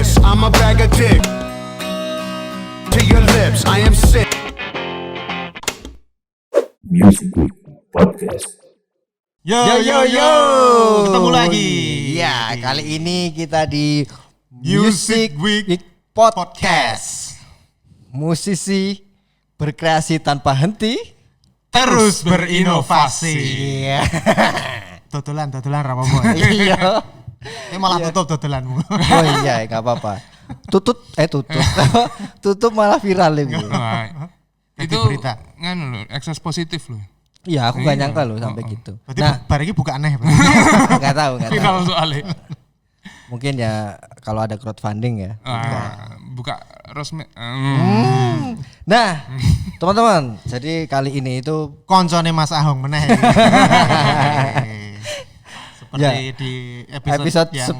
this, I'm a bag of dick. To your lips, I am sick. Music Week Podcast. Yo, ketemu lagi. Ya, kali ini kita di Music Week Podcast. Musisi berkreasi tanpa henti, Terus berinovasi. Iya. Totolan rapopo. Iya. Malah tutup totolanmu. Oh iya, enggak apa-apa. Tutup malah viral itu. Nah, itu berita. Nganu loh, ekses positif loh. Iya, aku gak nyangka loh sampai gitu. Berarti Nah, bar ini buka aneh. enggak tahu. Viral soalnya. Mungkin ya kalau ada crowdfunding ya. Buka resmi. Nah, teman-teman, jadi kali ini itu Koncone Mas Ahong meneh. Seperti Ya, di episode yang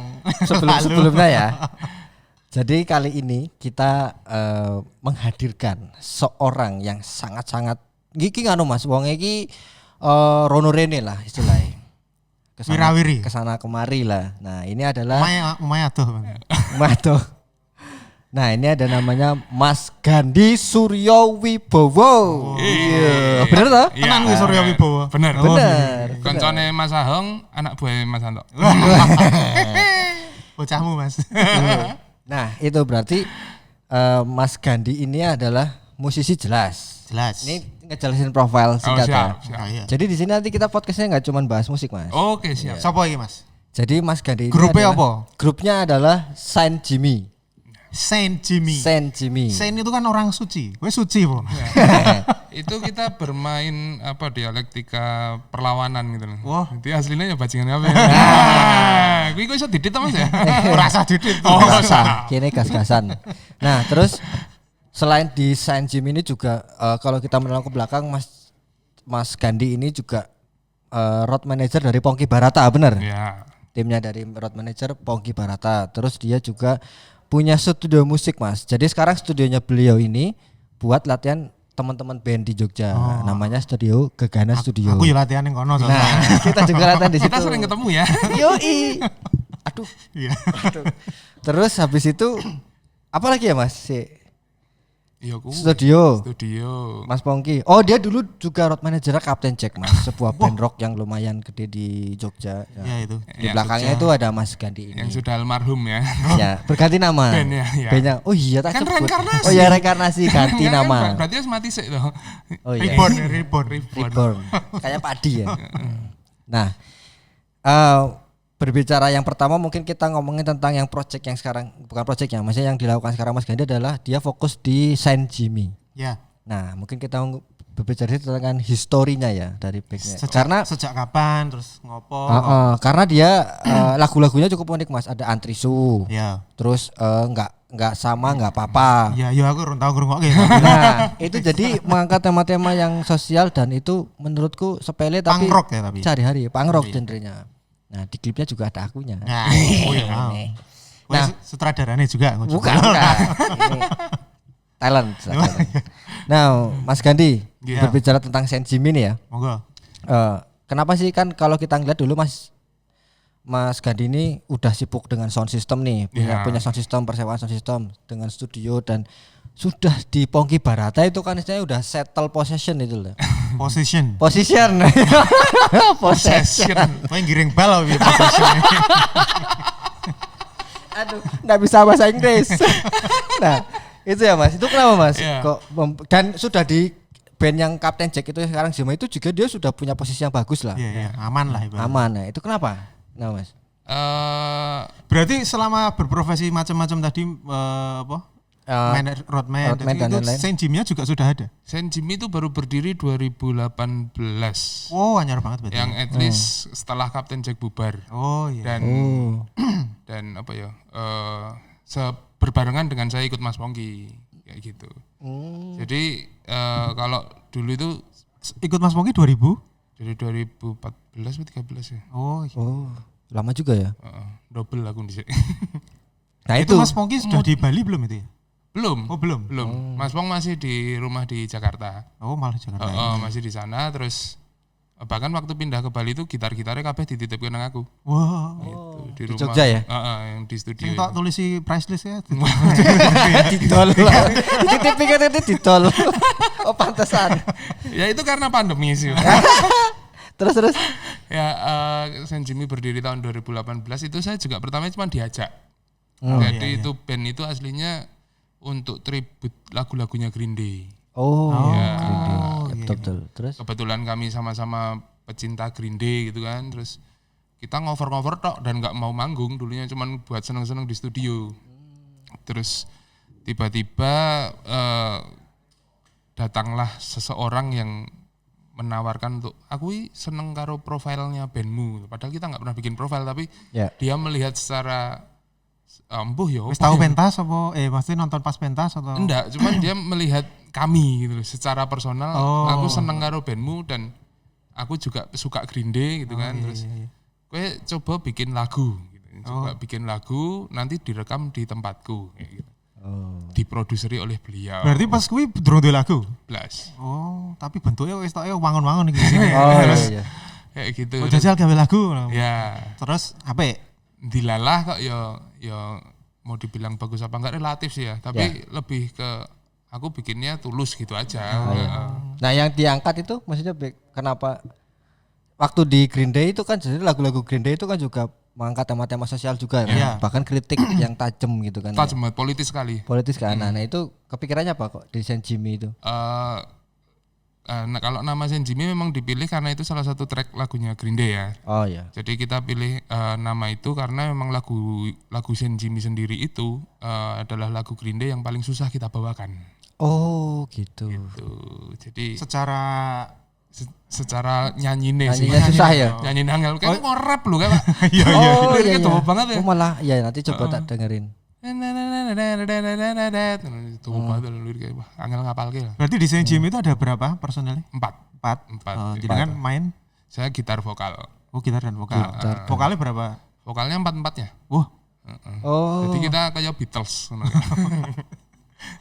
sebelumnya ya. Jadi kali ini kita menghadirkan seorang yang sangat-sangat iki nganu Mas, wong iki rono rene lah istilahnya. Wirawiri. Kesana kemari lah. Nah, ini adalah Umaya tuh. Mato. Nah, ini ada namanya Mas Gandhi Suryo Wibowo. Iya, bener toh? Iya. Tenan kuwi Surya Wibowo. Bener. Bener. Koncone Mas Ahong, anak buah Mas Anto. Bocahmu Mas. Nah, itu berarti Mas Gandhi ini adalah musisi jelas. Jelas. Ini ngejelasin profil singkat ya. siap. Oh, iya. Jadi di sini nanti kita podcastnya nggak cuma bahas musik Mas. Oke, siap. Sopo iki Mas? Jadi Mas Gandhi ini Grupnya adalah- apa? Grupnya adalah Saint Jimmy. Saint Jimmy. Saint Jimmy. Saint itu kan orang suci. Gue suci, Po. Itu kita bermain apa dialektika perlawanan gitu loh. Wah. Jadi aslinya ya bajingan apa ya? Nah, kuwi kok iso didit ta Mas ya? Rasa didit. Oh, Rasa, kini gas-gasan. Nah, terus selain di Saint Jimmy ini juga kalau kita menolak ke belakang Mas Gandhi ini juga road manager dari Pongki Barata, bener? Ya. Timnya dari road manager Pongki Barata. Terus dia juga punya studio musik Mas. Jadi sekarang studionya beliau ini buat latihan teman-teman band di Jogja. Namanya Studio Gegana Studio. Aku ya latihan yang kono soalnya. Nah, kita juga latihan di situ. Kita sering ketemu ya. Yoi. Aduh. Iya. Terus habis itu apa lagi ya Mas? Iya, ku. Studio. Mas Mas Pongki. Oh, dia dulu juga road manager Captain Jack Mas, sebuah band rock yang lumayan gede di Jogja. Ya. Ya itu. Di Ya, belakangnya Jogja. itu ada Mas Gandhi ini. Yang sudah almarhum ya. Ya, berganti nama. Bandnya, ya. Bandnya. Oh iya tak Kan sebut. reinkarnasi. Oh iya reinkarnasi ganti Ya, kan, nama. Berarti harus mati sih loh. Oh iya. Reborn. Reborn. Kayak padi ya. Nah, berbicara yang pertama mungkin kita ngomongin tentang yang project yang sekarang, bukan project yang maksudnya yang dilakukan sekarang Mas Gandhi adalah dia fokus di Saint Jimmy. Ya. Nah, mungkin kita berbicara tentang historinya ya dari bandnya. Sejak kapan terus ngopo? Karena dia lagu-lagunya cukup unik Mas. Ada Antrisu. Ya. Terus nggak sama nggak apa-apa. Ya aku urung tau ngrungokke. Nah, itu jadi mengangkat tema-tema yang sosial dan itu menurutku sepele tapi Punk rock ya tapi. sehari-hari punk rock genrenya. Nah, di klipnya juga ada akunya. Nah, oh iya. Nah, sutradaranya juga. bukan. Ini talent. Nah, Mas Gandhi Iya. berbicara tentang Saint Jimmy ini ya. Monggo. Kenapa sih kan kalau kita ngeliat dulu Mas Gandhi ini udah sibuk dengan sound system nih, punya sound system, persewaan sound system dengan studio dan sudah di Pongki Barata itu kan istilahnya udah settle possession itu loh. Position. Possession. Kowe giring bal piye position. Aduh, nggak bisa bahasa Inggris. Nah, itu ya Mas. Itu kenapa Mas? Iya. Kok dan sudah di band yang Captain Jack itu sekarang Jima itu juga dia sudah punya posisi yang bagus lah. Iya, aman lah ibaratnya. Aman. Nah, itu kenapa? Nah, Mas. Berarti selama berprofesi macam-macam tadi roadman dan itu lain-lain. Saint Jimmy juga sudah ada. Saint Jimmy itu baru berdiri 2018. Oh, anyar banget berarti. Yang at least setelah Captain Jack bubar. Oh iya. Dan apa ya? Berbarengan dengan saya ikut Mas Pongki kayak gitu. Jadi kalau dulu itu Ikut Mas Pongki 2000? dari 2014 atau 13 ya. Oh iya. Oh, lama juga ya. Double aku di sini. Nah, itu Mas Pongki sudah di Bali belum itu ya? Belum. Oh belum. Mas Pong masih di rumah di Jakarta. Oh malah Jakarta. Masih di sana terus Bahkan waktu pindah ke Bali itu gitar-gitarnya kabeh dititipkan nang aku. Wow. Gitu, di di rumah. Jogja ya? Yang di studio. Sing tak tulisi price list ya. Didol lah. Dititipkan itu didol. Oh pantesan. Ya itu karena pandemi sih. Terus. Ya Saint Jimmy berdiri tahun 2018 itu saya juga pertama cuma diajak. Jadi itu band itu aslinya untuk tribute lagu-lagunya Green Day. Oh, Ya. betul. Terus? Kebetulan kami sama-sama pecinta Green Day gitu kan, terus kita ngover-ngover tok dan nggak mau manggung, dulunya cuman buat seneng-seneng di studio. Terus tiba-tiba datanglah seseorang yang menawarkan untuk aku seneng karo profilnya bandmu, padahal kita nggak pernah bikin profil, tapi Ya. dia melihat secara embuh ya. Wis tahu pentas apa maksudnya nonton pas pentas atau Enggak, cuman dia melihat kami gitu loh, secara personal. Oh. Aku seneng karo bandmu dan aku juga suka Green Day gitu kan. Terus gue coba bikin lagu gitu. Coba bikin lagu, nanti direkam di tempatku kayak gitu. Diproduseri oleh beliau. Berarti pas kuwi durung duwe lagu. Blas. Oh, tapi bentuknya wis tok wangun-wangun iki sini. Oh Terus iya. Kayak gitu. oh, jajal gawe lagu. Ya, Terus apa? dilalah kok ya mau dibilang bagus apa enggak relatif sih ya, tapi lebih ke aku bikinnya tulus gitu aja. Nah, yang diangkat itu maksudnya kenapa waktu di Green Day itu kan jadi lagu-lagu Green Day itu kan juga mengangkat tema-tema sosial juga kan? Iya. Bahkan kritik yang tajam gitu kan. Tajam banget, politis sekali. Politis kan. Nah, itu kepikirannya apa kok di Saint Jimmy itu? Nah, kalau nama Saint Jimmy memang dipilih karena itu salah satu track lagunya Green Day ya. Oh iya. Jadi kita pilih nama itu karena memang lagu Saint Jimmy sendiri itu adalah lagu Green Day yang paling susah kita bawakan. Oh, gitu. Tuh, jadi Secara secara nyanyinya sih. Nyanyinya susah ya? Nyanyi angel kayak mau rap lu kan. iya iya. Oh, Liriknya iya, tuh iya. banget ya. Oh, malah ya nanti coba tak dengerin. Tuh banget liriknya. Wah, angel ngapalke lah. Berarti di Saint Jimmy itu ada berapa personelnya? 4. 4. Oh, Empat. jadi kan main Saya gitar vokal. oh gitar dan vokal. Vokalnya berapa? Vokalnya 4-4-nya. Wah, Oh. Jadi kita kayak Beatles.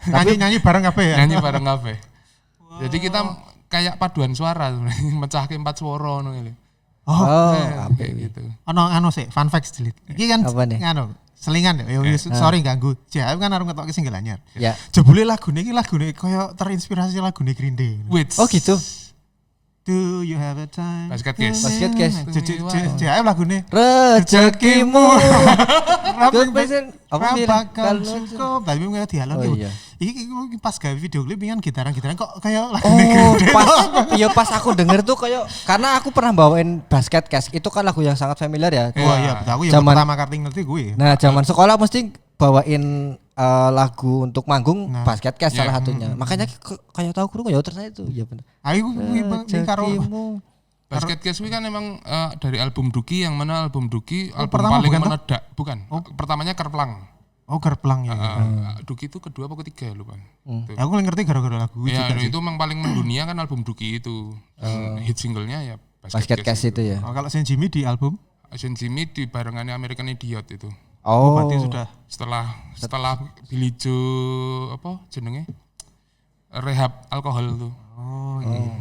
nyanyi bareng apa ya? Nyanyi bareng kafe. Jadi kita kayak paduan suara sebenarnya, mecahke 4 suara ngono ngene. Oh, Kayak gitu. Anu sih, fun facts Jilit. Iki kan Apa nih? anu, selingan ya. Sorry ganggu. JF kan arep ngetokke single anyar. ya. Jebule lagune iki lagune koyo terinspirasi lagune Green Day. Which Oh, gitu. Do you have a time? Basket Case. Basket Case. JF lagune Rezekimu. Good person. Apa Apa bilang? bakal Kalau- cukup. Tapi nggak dialog Oh, gitu. iya. Iki pas gawe video klip kan gitaran kok kayak lagune Green Oh, Day. pas aku denger tuh kayak karena aku pernah bawain Basket Case itu kan lagu yang sangat familiar ya. Wah iya, betul. Aku yang Zaman- pertama karting ngerti gue. Nah, zaman sekolah mesti bawain lagu untuk manggung Basket Case salah satunya. Makanya kayak tahu kurung ya ternyata itu ya benar. Aku iki karo Rezekimu. Basket Case kuwi kan emang dari album Duki, yang mana album Duki album pertama paling bukan toh? meledak. Bukan. Pertamanya Kerplang. oh Gerplang ya. Duki itu kedua apa ketiga ya lupa. Tuh. Aku ngerti gara-gara lagu Ya, juga sih. itu memang paling mendunia kan album Duki itu. Hit singlenya ya Basket Case itu ya. Oh, kalau Saint Jimmy di album Saint Jimmy di barengannya American Idiot itu. Oh, berarti sudah Setelah Billy Joe apa jenenge? Rehab alkohol tuh.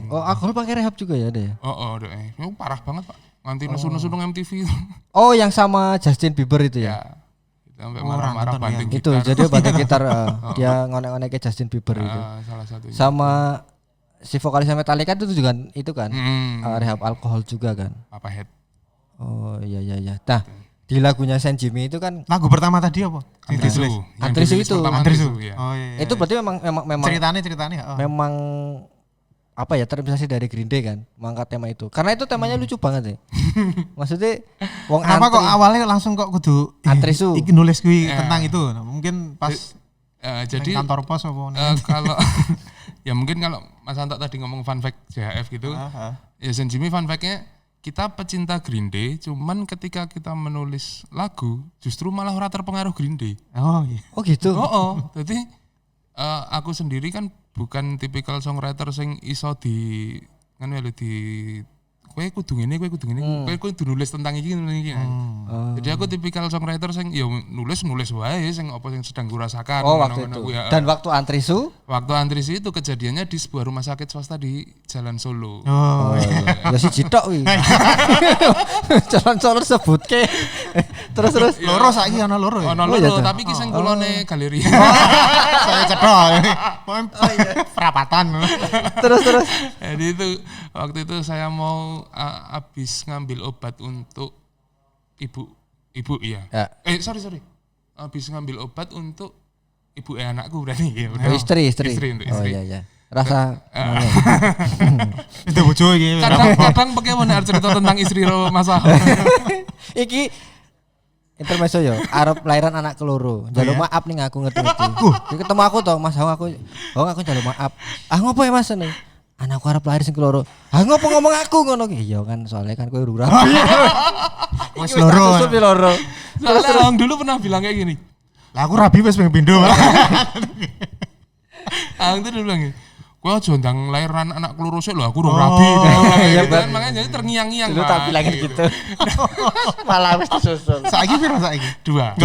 Oh, alkohol pakai rehab juga ya ada ya. Oh, deh. Itu parah banget, Pak. Nganti nesu-nesu nang MTV itu. Oh, yang sama Justin Bieber itu ya. Ya. Sampai marah-marah nonton banting Itu gitar. jadi banting gitar dia ngonek-ngonek Justin Bieber itu. Salah satunya. Sama si vokalisnya Metallica itu kan rehab alkohol juga kan. Papa Head. Oh iya. Nah, di lagunya Saint Jimmy itu kan lagu pertama tadi apa? Antrisu. Yang Antrisu dirilis itu. pertama Antrisu. ya. Oh iya. itu berarti memang ceritanya. Oh. memang apa ya terinspirasi dari Green Day kan mengangkat tema itu. Karena itu temanya lucu banget ya. Maksudnya wong Kenapa kok antri. awalnya langsung kok kudu Antrisu. iki nulis kuwi tentang itu. Nah, mungkin pas Jadi nang kantor pos apa kalau ya mungkin kalau Mas Anto tadi ngomong fun fact JHF gitu, ya Saint Jimmy fun fact-nya kita pecinta Green Day, cuman ketika kita menulis lagu justru malah ora terpengaruh Green Day. Oh iya. Oh gitu. Jadi aku sendiri kan bukan tipikal songwriter sing iso di kan ya di kowe kudu ngene, kowe kudu nulis tentang iki. Jadi aku tipikal songwriter sing ya nulis wae sing apa yang sedang kurasakan. Oh, waktu itu. Ya. Dan waktu Antrisu? Waktu Antrisu itu kejadiannya di sebuah rumah sakit swasta di Jalan Solo. Oh, Ya si Jitok wi. Jalan Solo sebutke. Terus loro saiki ana loro ya. Ono Oh, iya loro toh. tapi ki sing kulone galeri. Saya cedok. Perapatan. terus. Jadi itu waktu itu saya mau habis ngambil obat untuk ibu ya. Sorry. Habis ngambil obat untuk ibu anakku berarti ya. Oh, istri. Untuk Oh istri. iya. Rasa Itu bojo iki. Kadang bagaimana cerita tentang istri ro masa. iki intermezzo yo, arep lahiran anak keloro. Njaluk maaf ning aku ngerti-ngerti. Iki ketemu aku toh, Mas, aku njaluk maaf. Ah ngopo ya Mas nih? Anakku arep lahir sing keloro. Ah ngopo ngomong aku ngono ki? Iya kan soalnya kan kowe ora rapi. Wis loro. Soalnya orang dulu pernah bilang kayak gini. Lah aku rabi wis pengen pindho. Aku tuh dulu bilang gini. Kowe aja ndang lahiran anak keloro sik lho aku ora rabi. Iya, Kan makanya jadi terngiang-ngiang. Dulu tak bilangin gitu. Malah wis disusul. Saiki piro saiki? 2.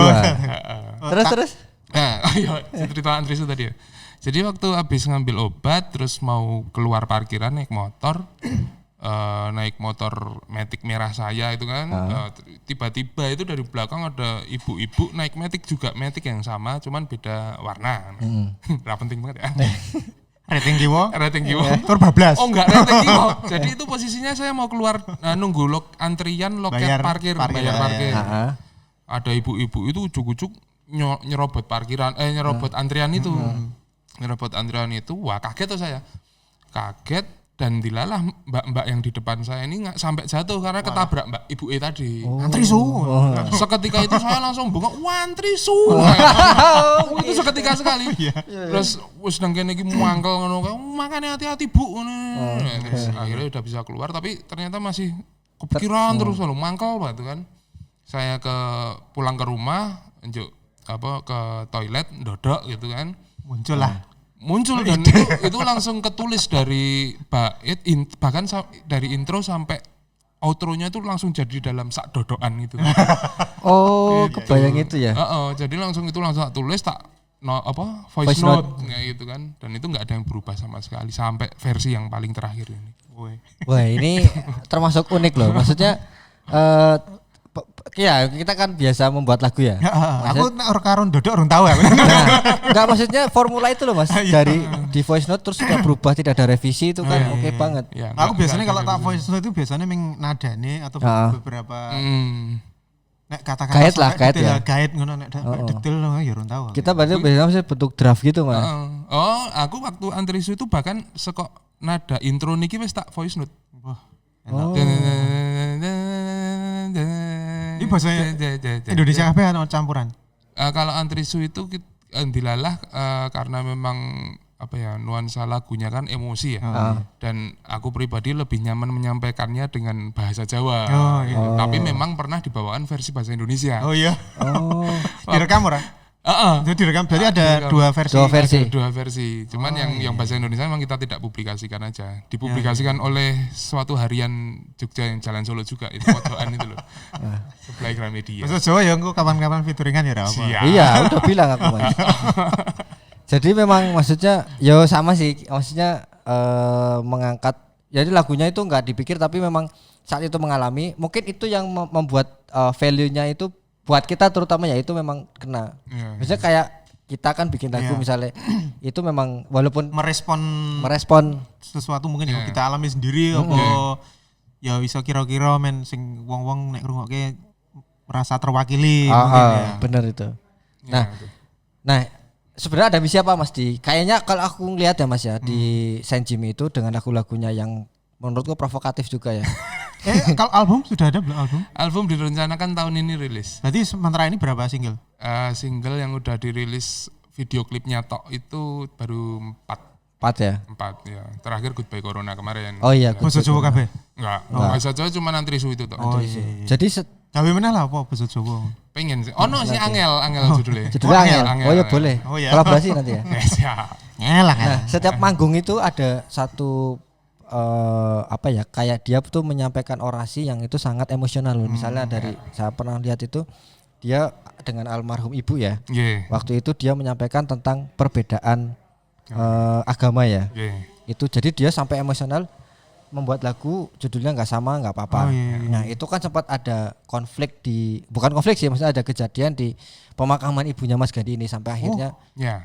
Terus. Nah, ayo cerita Antrisu tadi ya. Jadi waktu habis ngambil obat terus mau keluar parkiran naik motor Matic merah saya itu kan tiba-tiba itu dari belakang ada ibu-ibu naik Matic juga Matic yang sama cuman beda warna. Nah, penting banget ya. Rating kiwo. Tur bablas. Oh enggak rating kiwo. Jadi itu posisinya saya mau keluar nunggu antrian loket parkir bayar parkir. Ada ibu-ibu itu ujuk-ujuk nyerobot parkiran nyerobot antrian itu. Nyerobot antrian itu wah kaget tuh saya. Kaget dan dilalah mbak-mbak yang di depan saya ini nggak sampai jatuh karena ketabrak mbak ibu tadi. Antrisu. Seketika itu saya langsung bengok, wah Antrisu. Itu seketika sekali. Terus wis nang kene iki muangkel ngono, makane hati-hati Bu ngono. Terus akhirnya udah bisa keluar tapi ternyata masih kepikiran terus kalau mangkel banget kan. Saya pulang ke rumah, ke toilet, dodok gitu kan. Muncul dan itu langsung ketulis dari bait bahkan dari intro sampai outro-nya itu langsung jadi dalam sak dodokan gitu. Oh, kebayang itu ya. Jadi langsung tak tulis voice note gitu kan dan itu nggak ada yang berubah sama sekali sampai versi yang paling terakhir ini. Wah, ini termasuk unik loh. Maksudnya ya kita kan biasa membuat lagu ya. Aku nek ora karo ndodok urung tahu aku. Nah, enggak maksudnya formula itu loh Mas. Dari di voice note terus sudah berubah tidak ada revisi itu kan oke banget. Ya, Aku biasanya kalau tak voice note itu biasanya meng nadane atau beberapa nek kata-kata guide ngono nek detail ya urung tahu. Kita berarti biasanya bentuk draft gitu Mas. Aku waktu Antrisu itu bahkan sekok nada intro niki wis tak voice note. Wah. Ini bahasa Indonesia apa atau campuran? Kalau Antrisu itu dilalah karena memang nuansa lagunya kan emosi ya. Dan aku pribadi lebih nyaman menyampaikannya dengan bahasa Jawa. Tapi memang pernah dibawakan versi bahasa Indonesia. Oh iya. Direkam ora? Jadi direkam berarti ada dua versi. Dua versi. Cuman yang bahasa Indonesia memang kita tidak publikasikan aja. Dipublikasikan oleh suatu harian Jogja yang Jalan Solo juga itu fotoan itu loh. Sebelah Gramedia. Bahasa Jawa ya engko kapan-kapan featuringan ya apa? Iya, udah bilang aku Mas. Jadi memang maksudnya ya sama sih. Maksudnya mengangkat jadi lagunya itu enggak dipikir tapi memang saat itu mengalami. Mungkin itu yang membuat value-nya itu buat kita terutama ya itu memang kena. Maksudnya kayak kita kan bikin lagu misalnya itu memang walaupun merespon sesuatu mungkin yang kita alami sendiri apa ya bisa kira-kira men sing wong-wong nek ngrungokke merasa terwakili mungkin ya. Bener itu. Nah sebenarnya ada misi apa Mas kayaknya kalau aku ngelihat ya Mas ya di Saint Jimmy itu dengan lagu-lagunya yang menurutku provokatif juga ya. Kalau album sudah ada belum album? Album direncanakan tahun ini rilis. Berarti sementara ini berapa single? Single yang udah dirilis video klipnya tok itu baru 4 ya? 4 ya. Terakhir Goodbye Corona kemarin. Oh iya. Basa Jawa kabeh? Enggak. Bahasa Jawa cuma Antrisu itu tok. Oh iya. Jadi gawe meneh lah apa basa Jawa? Pengen sih. Oh no si Angel judulnya. Judulnya Angel. Oh ya boleh. Oh, iya. Kolaborasi nanti ya. Siap. Ngelah. Nah, setiap manggung itu ada satu apa ya, kayak dia tuh menyampaikan orasi yang itu sangat emosional. Misalnya dari saya pernah lihat itu dia dengan almarhum ibu ya. Waktu itu dia menyampaikan tentang perbedaan agama ya. Itu jadi dia sampai emosional membuat lagu judulnya nggak sama nggak apa-apa. Nah itu kan sempat ada konflik bukan konflik sih, maksudnya ada kejadian di pemakaman ibunya Mas Gandhi ini sampai akhirnya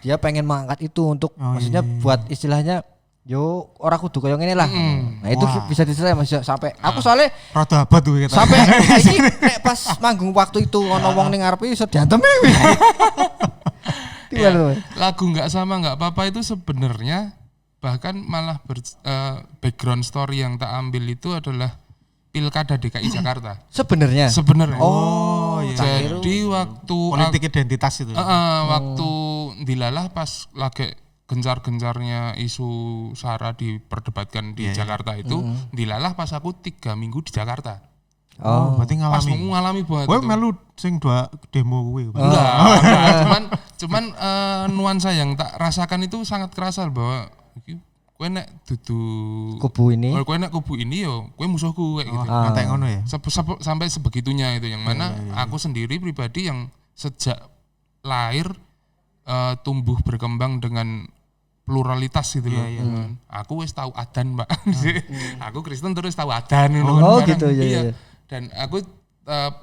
dia pengen mengangkat itu untuk maksudnya buat istilahnya yo ora kudu koyo ngene lah. Nah itu bisa diselesai Mas sampai aku soalnya rada abad tuh kita. Sampai iki nek pas manggung waktu itu ono wong ning ngarepe iso diantem. Lagu nggak sama nggak apa-apa itu sebenarnya bahkan malah background story yang tak ambil itu adalah Pilkada DKI Jakarta. Sebenarnya. Oh, iya. Jadi waktu politik identitas itu. Waktu dilalah pas lagi gencar-gencarnya isu SARA diperdebatkan di Jakarta itu, dilalah pas aku 3 minggu di Jakarta. Berarti ngalami. Pas ngalami buat itu. Melu sing 2 demo kuwi. Enggak, cuman nuansa yang tak rasakan itu sangat kerasa bahwa kowe nek dudu kubu ini. Kowe nek kubu ini yo kowe musuhku kayak gitu. Kayak ngono ya. Sampai sebegitunya itu yang mana aku sendiri pribadi yang sejak lahir tumbuh berkembang dengan pluralitas gitu loh. Aku wis tahu adzan, Mbak. Aku Kristen terus tahu adzan gitu ya. Dan aku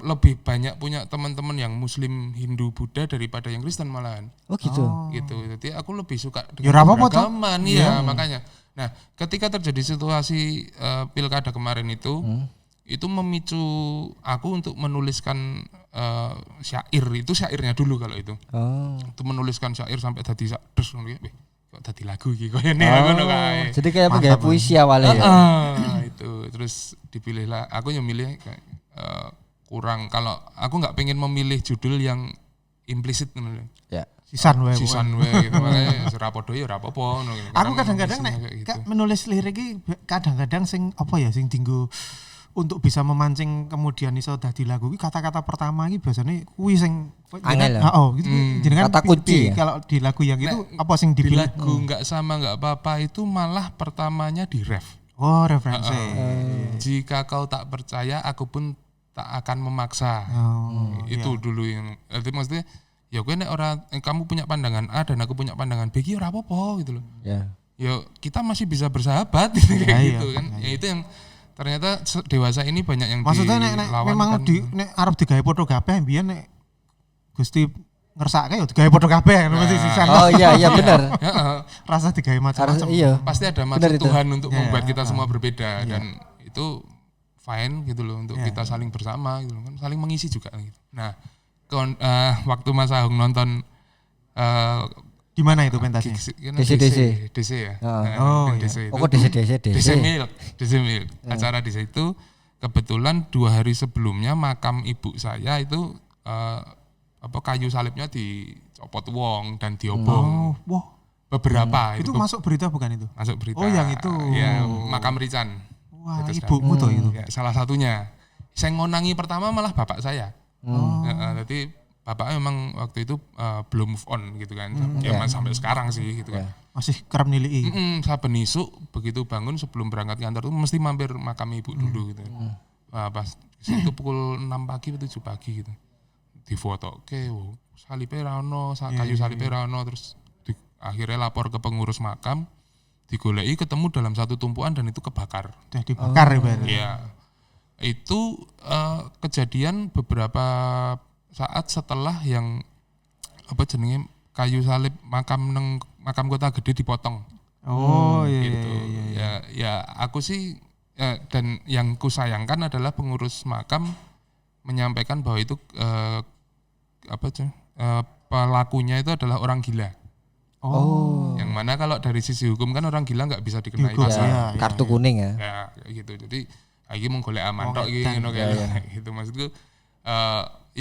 lebih banyak punya teman-teman yang Muslim, Hindu, Buddha daripada yang Kristen malahan. Gitu. Gitu. Jadi aku lebih suka dengan keberagaman makanya. Nah, ketika terjadi situasi pilkada kemarin itu memicu aku untuk menuliskan syair. Itu syairnya dulu kalau itu. Untuk menuliskan syair sampai tadi terus kok tadi lagu iki koyone ngono kae. Jadi kayak penggawe puisi awalnya ya. Itu terus dipilihlah aku yang milih kurang, kalau aku nggak pengen memilih judul yang implisit ngono. Ya. Sisan wae gitu makanya ora padha ya ora apa-apa ngono. Aku kadang-kadang nek menulis lirik iki kadang-kadang sing apa ya sing dienggo untuk bisa memancing kemudian iso dadi lagu iki kata-kata pertama iki biasanya kuwi sing gitu jenengan kata kunci kalau di lagu yang itu apa sing dipilih lagu nggak sama nggak apa-apa itu malah pertamanya di ref. Referensi. Jika kau tak percaya aku pun tak akan memaksa. Itu dulu yang itu maksudnya ya gue nek kamu punya pandangan A dan aku punya pandangan B ora apa-apa gitu loh. Ya kita masih bisa bersahabat gitu kan. Ya itu yang ternyata dewasa ini banyak yang maksudnya nek memang nek arep digawe padha kabeh mbiyen nek Gusti ngersake ya digawe padha kabeh kan mesti sisan. Iya benar. Rasa digawe macam-macam. Pasti ada maksud Tuhan untuk membuat kita semua berbeda dan itu fine gitu loh untuk kita saling bersama gitu kan, saling mengisi juga gitu. Nah, waktu Mas Ahung nonton di mana itu pentasnya? DC ya. DC Milk. Acara di situ kebetulan 2 hari sebelumnya makam ibu saya itu kayu salibnya dicopot wong dan diobong. Beberapa itu masuk berita bukan itu? Masuk berita. Oh, yang itu. Ya, makam Rican. Wah, ibumu tuh itu. Ya, salah satunya. Saya ngonangi pertama malah bapak saya. Jadi bapaknya memang waktu itu belum move on gitu kan. Sampai sekarang sih gitu kan. Masih kerap nilai. Saben isuk begitu bangun sebelum berangkat kantor itu mesti mampir makam ibu dulu gitu. Pas situ pukul 6 pagi atau 7 pagi gitu. Difoto, salibnya ra ono, kayu salibnya ra ono, terus akhirnya lapor ke pengurus makam, digoleki ketemu dalam satu tumpuan dan itu kebakar. Udah dibakar ya Pak? Iya. Itu kejadian beberapa saat setelah yang kayu salib makam Kota Gede dipotong. Gitu. Ya aku sih dan yang ku sayangkan adalah pengurus makam menyampaikan bahwa itu pelakunya itu adalah orang gila. Yang mana kalau dari sisi hukum kan orang gila nggak bisa dikenai pasal. Kartu kuning ya. Ya gitu. Jadi iki mung golek aman tok iki ngono kayak gitu maksudku.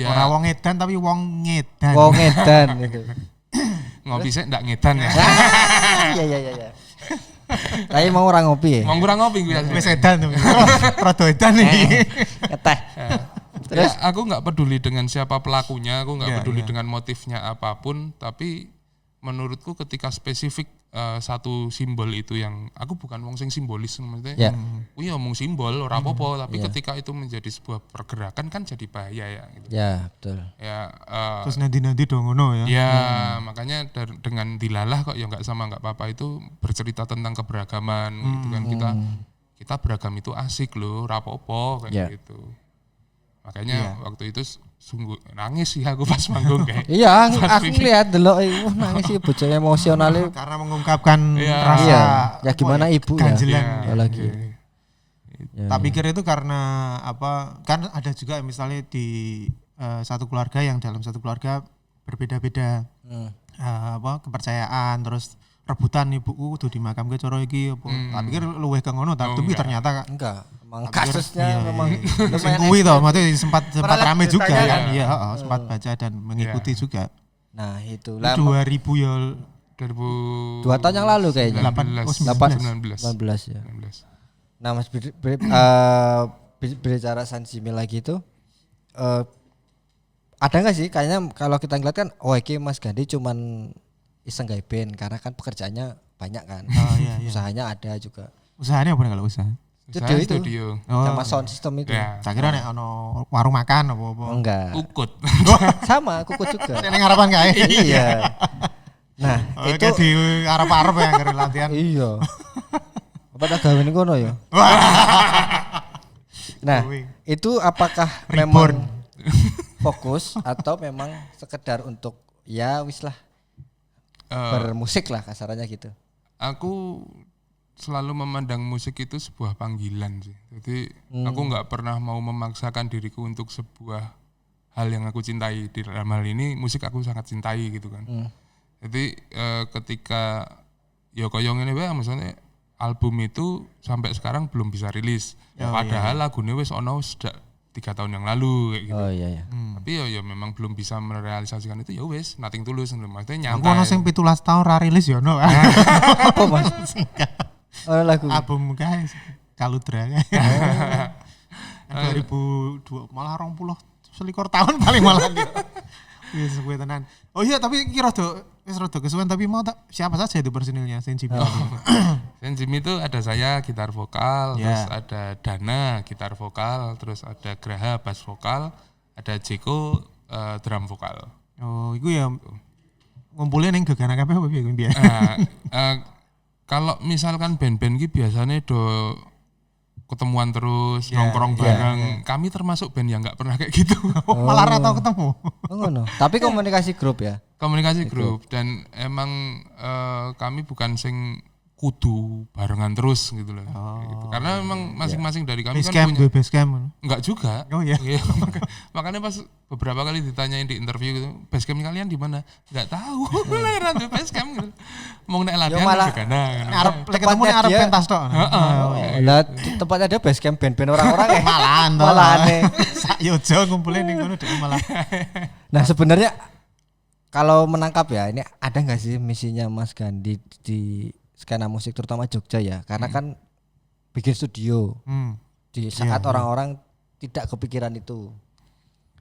Ora wong edan tapi wong ngedan. Wong edan gitu. Ngopi sik ndak ngedan ya. Iya. Tapi mau orang ngopi ya? Mau kurang ngopi gue wis edan tuh. Rada edan iki. Ngeteh. Terus aku nggak peduli dengan siapa pelakunya, aku nggak peduli dengan motifnya apapun, tapi menurutku ketika spesifik satu simbol itu yang aku bukan wong sing simbolis maksudnya. Ya. Kuwi omong simbol ora apa-apa, tapi ketika itu menjadi sebuah pergerakan kan jadi bahaya ya gitu. Ya, betul. Ya Terus nanti dong ngono ya. ya makanya dengan dilalah kok ya nggak sama nggak apa-apa itu bercerita tentang keberagaman gitu kan kita beragam itu asik loh, rapopo kayak Ya. gitu. Makanya waktu itu sungguh nangis sih aku pas manggung kayak. Iya, aku lihat delok wah nangis sih bocah emosionalnya. Karena mengungkapkan Iya. rasa Iya, ya gimana ibu ya. ganjelan. Iya. Lagi. Ya, Tak pikir itu karena apa? Kan ada juga misalnya di satu keluarga yang dalam satu keluarga berbeda-beda apa kepercayaan, terus rebutan ibuku tuh dimakamke cara iki apa. Tak pikir luwih ke ngono, tapi ternyata enggak. Emang tak pikir, kasusnya iya, memang iya. Sing lumayan kuwi toh, ekstrim. maksudnya sempat Pernah rame lihat juga ceritanya kan. kan? Iya, sempat baca dan mengikuti juga. Nah, itulah 2000 ya 2000 2 tahun yang lalu kayaknya. 19 19 ya. 19. Nah, Mas berbicara San Jimmy lagi itu ada nggak sih kayaknya kalau kita ngeliat kan iki Mas Gandhi cuman iseng gawe band karena kan pekerjaannya banyak kan. Oh, iya, iya. Usahanya ada juga. usahanya apa kalau usaha? Studio itu. Studio. Sama sound system itu. Ya. Saya kira nek ono warung makan apa-apa. Enggak. Ukut. Sama kukut juga. Nek harapan kae. Iya. Nah, Itu itu di arep-arep ya ngeri latihan. iya. Apa tak gawe ning kono ya? Nah, itu apakah Reborn. memang fokus atau memang sekedar untuk ya wis lah bermusik lah kasarannya gitu. Aku selalu memandang musik itu sebuah panggilan sih. Jadi aku nggak pernah mau memaksakan diriku untuk sebuah hal yang aku cintai. Di dalam hal ini musik aku sangat cintai gitu kan. Jadi ketika ya koyo ngene wae maksudnya album itu sampai sekarang belum bisa rilis. Padahal lagunya wis ono sejak 3 tahun yang lalu kayak gitu. Oh iya ya. Tapi ya memang belum bisa merealisasikan itu ya wis Nothing Tulus maksudnya Aku ono sing 17 tahun ra rilis ya ono. Apa Mas? Oh lagu. Album guys Kaludra. 2002 malah 20 selikur tahun paling malah gitu. Wis suwe tenan. Oh iya tapi iki rada wis rada kesuwen tapi mau tak siapa saja itu personilnya Senji. Jimmy itu ada saya gitar vokal, Ya. terus ada Dana gitar vokal, terus ada Graha bass vokal, ada Jeko drum vokal. Oh, iku ya ngumpulin ning gegana kabeh apa piye piye. Kalau misalkan band-band iki biasanya do ketemuan terus nongkrong bareng. Kami termasuk band yang nggak pernah kayak gitu. Malah ra tau ketemu. Oh ngono. Tapi komunikasi grup ya. Komunikasi grup dan emang kami bukan sing kudu barengan terus gitu loh. Gitu. Karena memang masing-masing dari kami Base kan camp, punya base camp. enggak juga. Oh iya. Iya, makanya pas beberapa kali ditanyain di interview gitu, base camp kalian di mana? Enggak tahu. Lahiran di base camp gitu. Mau naik latihan malah- juga nah. Arep ketemu ning arep dia- pentas tok. Lah tempatnya ada base camp band-band orang-orang ya. Malahan to. Malahane. Sak yojo ngumpulin ning kono dhek malah. Nah sebenarnya kalau menangkap ya ini ada nggak sih misinya Mas Gandhi di skena musik terutama Jogja ya? Karena kan bikin studio di saat orang-orang tidak kepikiran itu,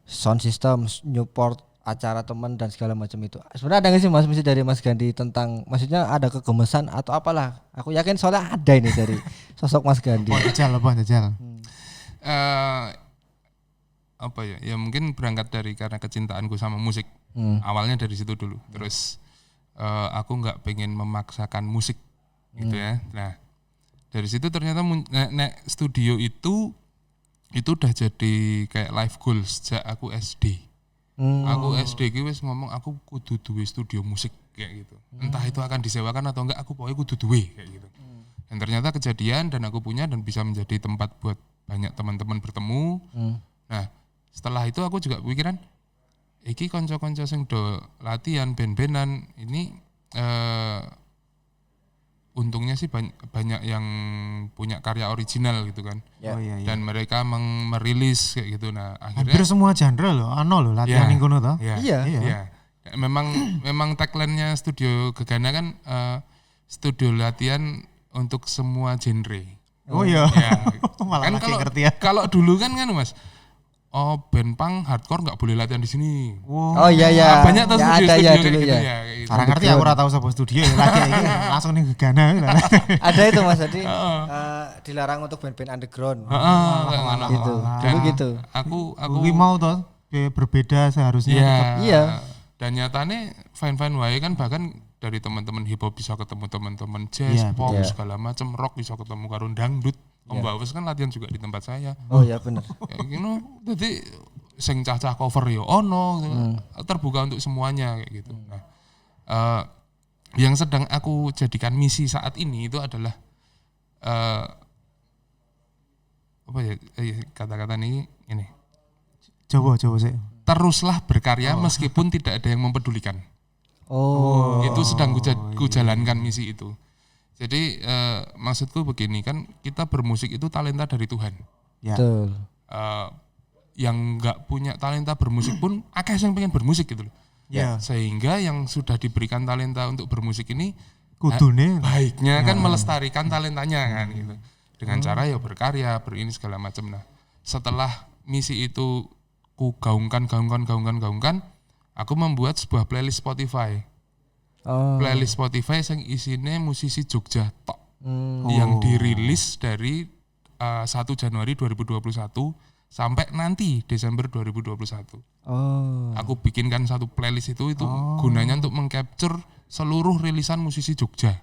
sound system, Newport, acara teman dan segala macam itu. Sebenarnya ada nggak sih Mas misi dari Mas Gandhi tentang, maksudnya ada kegemesan atau apalah? Aku yakin soalnya ada ini dari sosok Mas Gandhi. Jajal apa jajal. Apa ya? Ya mungkin berangkat dari karena kecintaanku sama musik. Awalnya dari situ dulu. Terus aku nggak pengen memaksakan musik gitu ya. Nah dari situ ternyata nek studio itu udah jadi kayak life goal sejak aku SD. Aku SD ki wis ngomong aku kudu duwe studio musik kayak gitu. Entah itu akan disewakan atau enggak, aku pokoknya kudu duwe kayak gitu. Dan ternyata kejadian dan aku punya dan bisa menjadi tempat buat banyak teman-teman bertemu. Nah setelah itu aku juga pikiran iki konco-konco sing do latihan band-bandan ini untungnya sih banyak yang punya karya original gitu kan. Oh iya iya. Dan mereka merilis kayak gitu. Nah Hampir akhirnya semua genre loh, ano loh latihan ning kono to. Iya. Memang tagline-nya studio Gegana kan studio latihan untuk semua genre. Oh iya. Ya. Malah Kan lagi kalau ngerti ya. kalau dulu kan Mas oh band punk hardcore nggak boleh latihan di sini. Wow. Oh iya ya. Banyak tuh ya, ada studio-studio ya kayak dulu gitu ya. ya. Kayak gitu. Orang ngerti aku ora tahu sapa studio ya lagi iki langsung ning Gegana. Ada itu Mas tadi dilarang untuk band-band underground. Gitu. Dan Dulu gitu. Aku Kuwi mau toh berbeda seharusnya. Iya. Iya. Dan nyatanya fine wae kan, bahkan dari teman-teman hip hop bisa ketemu teman-teman jazz, Iya, pop betul. segala macam, rock bisa ketemu karo dangdut. Om Bawes kan latihan juga di tempat saya. Oh iya benar. Kayak gitu. Jadi sing cah-cah cover ya ono, terbuka untuk semuanya kayak gitu. Nah, yang sedang aku jadikan misi saat ini itu adalah apa ya kata-kata ini Coba sih. teruslah berkarya meskipun tidak ada yang mempedulikan. Oh. Itu sedang kujalankan misi itu. Jadi maksudku begini, kan kita bermusik itu talenta dari Tuhan. Ya. Betul. Yang nggak punya talenta bermusik pun akeh yang pengen bermusik gitu loh. Ya. Sehingga yang sudah diberikan talenta untuk bermusik ini Kudune. baiknya kan melestarikan talentanya kan gitu. Dengan cara ya berkarya, berini segala macam. Nah, setelah misi itu ku gaungkan, aku membuat sebuah playlist Spotify. Oh. Playlist Spotify yang isinya musisi Jogja tok. Hmm. Yang dirilis dari 1 Januari 2021 sampai nanti Desember 2021. Oh. Aku bikinkan satu playlist itu gunanya untuk mengcapture seluruh rilisan musisi Jogja.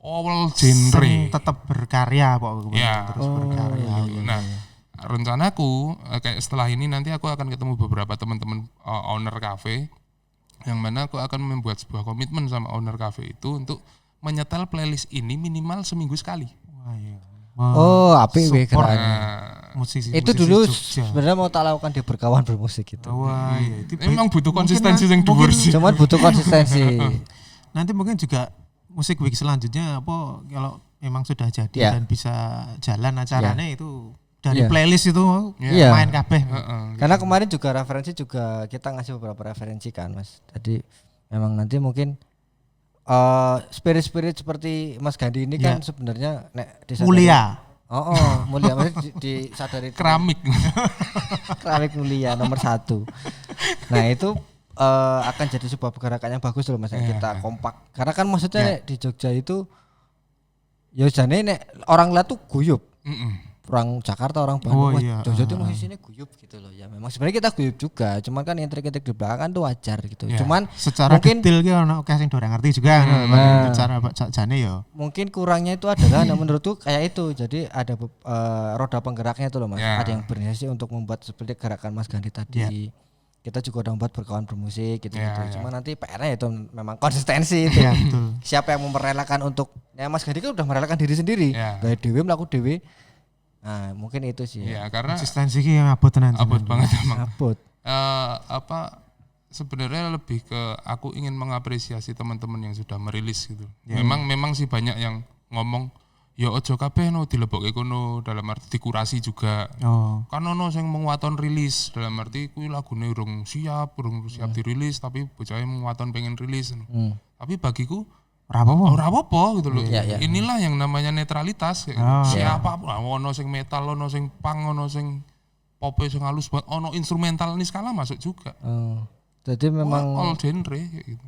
All genre. Sing tetap berkarya pokoknya. Ya. Terus berkarya. Nah, rencanaku kayak setelah ini nanti aku akan ketemu beberapa teman-teman owner cafe yang mana aku akan membuat sebuah komitmen sama owner cafe itu untuk menyetel playlist ini minimal seminggu sekali. Wah, iya. Oh, apik weh Support keren. musisi. Itu dulu Jogja. sebenarnya mau tak lakukan di berkawan bermusik gitu. Wah, iya. Itu Emang baik. butuh Mungkin konsistensi yang mungkin dhuwur sih. Cuman butuh konsistensi. Nanti mungkin juga musik week selanjutnya apa kalau memang sudah jadi Ya. dan bisa jalan acaranya itu dari Ya. playlist itu Iya. main kabeh. Karena kemarin juga referensi juga kita ngasih beberapa referensi kan Mas. Tadi memang nanti mungkin spirit-spirit seperti Mas Gandhi ini kan sebenarnya nek disadari- Mulia. Mulia maksudnya disadari Keramik. keramik mulia nomor 1. Nah itu akan jadi sebuah pergerakan yang bagus loh Mas yang kita kompak. Karena kan maksudnya nek di Jogja itu ya jane nek orang lihat tuh guyup. Orang Jakarta, orang Bandung, Oh, iya. Jogja tuh musisinya guyup gitu loh. Ya memang sebenarnya kita guyup juga, cuman kan yang trik-trik di belakang tuh wajar gitu. Ya. Cuman Secara mungkin detail ki ono akeh sing dorang ngerti juga. Secara jane ya. mungkin kurangnya itu adalah nah, menurutku kayak itu. Jadi ada roda penggeraknya itu loh Mas. Ya. Ada yang berinisiasi untuk membuat seperti gerakan Mas Gandhi tadi. Ya. Kita juga udah membuat berkawan bermusik gitu. Ya, ya. Cuma nanti PR-nya itu memang konsistensi itu. Iya, betul. Siapa yang merelakan untuk ya Mas Gandhi kan udah merelakan diri sendiri. Ya. Gaya dewe melaku dewe. Nah, mungkin itu sih. Ya, karena Konsistensi ki yang abot tenan. abot banget emang. Abot. Sebenarnya lebih ke aku ingin mengapresiasi teman-teman yang sudah merilis gitu. Memang sih banyak yang ngomong ya ojo kabeh no dilebokke kono, dalam arti dikurasi juga. Oh. Kan ono sing menguaton rilis, dalam arti kuwi lagune urung siap dirilis tapi bocahe menguaton pengen rilis. Tapi bagiku Ora apa-apa. ora apa-apa gitu loh. Iya, iya. Inilah yang namanya netralitas. Siapa ono sing metal, ono sing punk, ono sing pop sing halus banget, ono instrumental ini skala masuk juga. Oh. Jadi memang All genre kayak gitu.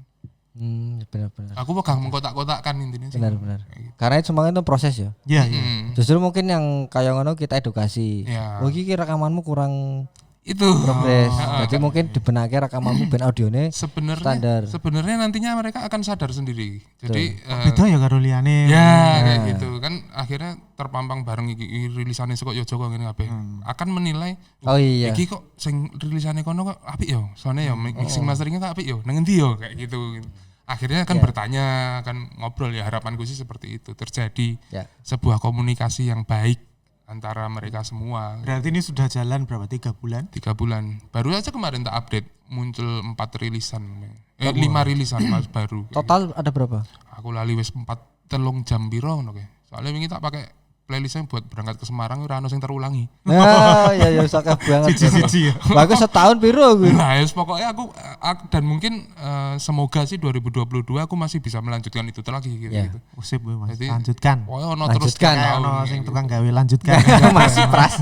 benar-benar. Aku pegang mengkotak-kotakkan intinya sih. Benar-benar. Karena itu semua itu proses ya. Iya, iya. Justru mungkin yang kayak ngono kita edukasi. Ya. Oh iki rekamanmu kurang Itu progres. Jadi mungkin dibenaki rekamanmu ben audionya standar. sebenarnya nantinya mereka akan sadar sendiri. Jadi Beda ya karo liyane. ya kayak gitu kan akhirnya terpampang bareng iki rilisane saka yo Joko ngene kabeh. Akan menilai Oh iya. iki kok sing rilisane kono kok apik yo. Soalnya yo mixing masteringnya kok apik yo. Nang endi yo kayak gitu. Akhirnya akan bertanya, akan ngobrol ya, harapanku sih seperti itu. Terjadi sebuah komunikasi yang baik antara mereka semua. Berarti ini sudah jalan berapa? 3 bulan? 3 bulan. Baru aja kemarin tak update muncul 4 rilisan. 5 rilisan Mas baru. Total ada berapa? Aku lali wis 4 telung jam piro ngono kae. Soalnya wingi tak pakai playlistnya buat berangkat ke Semarang ora ono sing terulangi. Nah, ya sakit banget. Siji-siji ya. Bagus setahun piro gue. Nah, ya pokoknya aku dan mungkin semoga sih 2022 aku masih bisa melanjutkan itu lagi gitu. Ya. Usip Mas. Jadi- Lanjutkan. Pokoknya ono terus Lanjutkan. tiap tahun Ono kayak sing gitu. tukang gawe lanjutkan. Masih pras.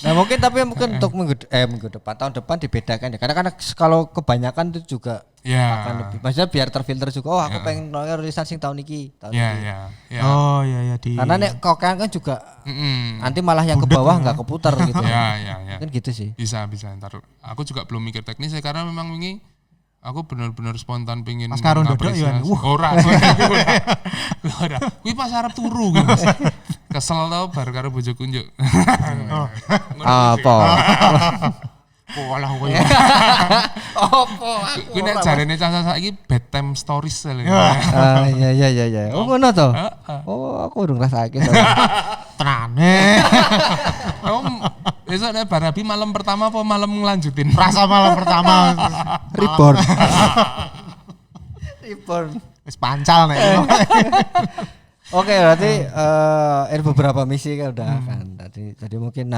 Nah mungkin tapi mungkin untuk minggu depan tahun depan dibedakan ya karena kan kalau kebanyakan itu juga Ya. akan lebih maksudnya biar terfilter juga oh aku pengen nonton rilisan sing tahun ini Ya. Oh iya di. karena nek kokan kan juga Mm-mm. nanti malah yang ke bawah nggak keputar gitu Ya. kan gitu sih Bisa ntar. Aku juga belum mikir teknis ya karena memang wingi aku benar-benar spontan pengen Pas karo ndodok ya, Ora. Kuwi pas arep turu kuwi Mas. Kesel tau bar karo bojoku njuk. apa Polah kowe. Kuwi nek jarene Caca saiki bedtime stories lho. iya oh ngono to oh aku urung rasake Tenane. Besok nek Barabi malam pertama apa malam ngelanjutin? Rasa malam pertama. reborn Wis pancal nek. Oke berarti ada beberapa misi kan udah kan tadi mungkin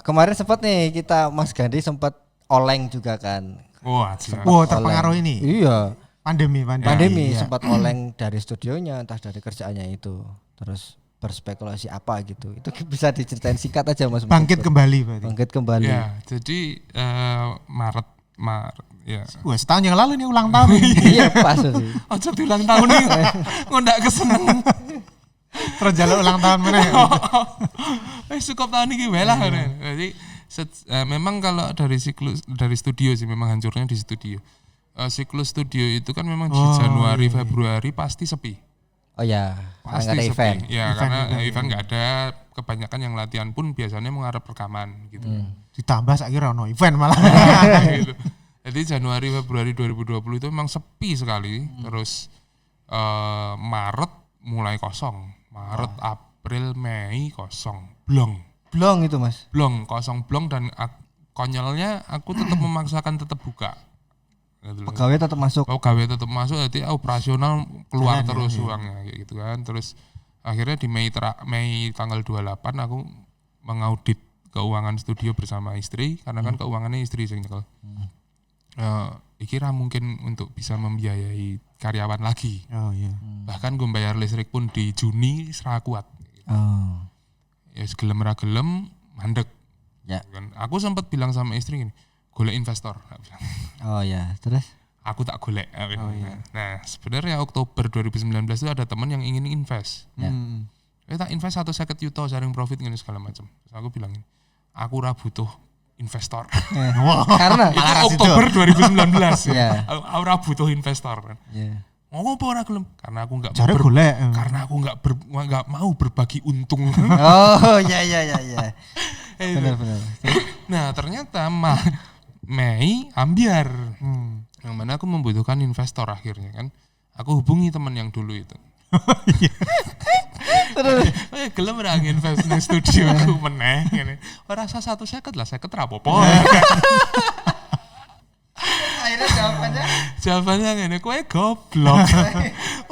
kemarin sempat nih kita Mas Gandhi sempat oleng juga kan. Wah, jelas. Wow, terpengaruh ini. Iya. Pandemi. Iya. Sempat oleng dari studionya entah dari kerjaannya itu. Terus berspekulasi apa gitu. Itu bisa diceritain singkat aja Mas. Bangkit kembali berarti. Bangkit kembali. Ya, jadi Maret ya. Wah, setahun yang lalu nih ulang tahun ini. Iya pas sih. Ojo ulang tahun nih. Ngondak keseneng. Terus jaluk ulang tahun mana? Cukup tahun ini wae lah. Jadi memang kalau dari studio sih memang hancurnya di studio. Siklus studio itu kan memang di Januari Februari pasti sepi. Oh ya, Pasti ada sepi. event. Ya karena event nggak ada, kebanyakan yang latihan pun biasanya mengharap rekaman gitu. Ditambah saya kira no event malah. Gitu. Jadi Januari Februari 2020 itu memang sepi sekali. Terus Maret mulai kosong. Maret, April, Mei kosong. Blong itu Mas. Kosong dan konyolnya aku tetap memaksakan tetap buka. Gitu loh. Pegawai tetap masuk. Pegawai tetap masuk, jadi operasional keluar terus uangnya kayak gitu kan. Terus akhirnya di Mei tanggal 28 aku mengaudit keuangan studio bersama istri karena kan keuangannya istri sing nyekel. Kira mungkin untuk bisa membiayai karyawan lagi. Oh iya. Bahkan gue bayar listrik pun di Juni serah kuat. Oh. Ya segelem ra gelem mandek. Ya. Kan aku sempat bilang sama istri gini, golek investor. Oh ya, terus? Aku tak golek. Nah, sebenarnya Oktober 2019 itu ada teman yang ingin invest. Tak invest 150 juta sharing profit gini segala macam. Terus aku bilang ini, aku ra butuh investor. Karena itu Oktober 2019 ya. Aku ra butuh investor kan. Ya. Ngomong apa ora gelem? Karena aku enggak karena aku enggak mau berbagi untung. Oh ya. Benar. Nah, ternyata Mei ambiar. Yang mana aku membutuhkan investor akhirnya kan. Aku hubungi teman yang dulu itu. Gelem ra nginvest nang studio aku meneh ngene. Ora usah 150 lah, 50 ra apa-apa. Akhirnya Jawabannya ngene, kowe goblok.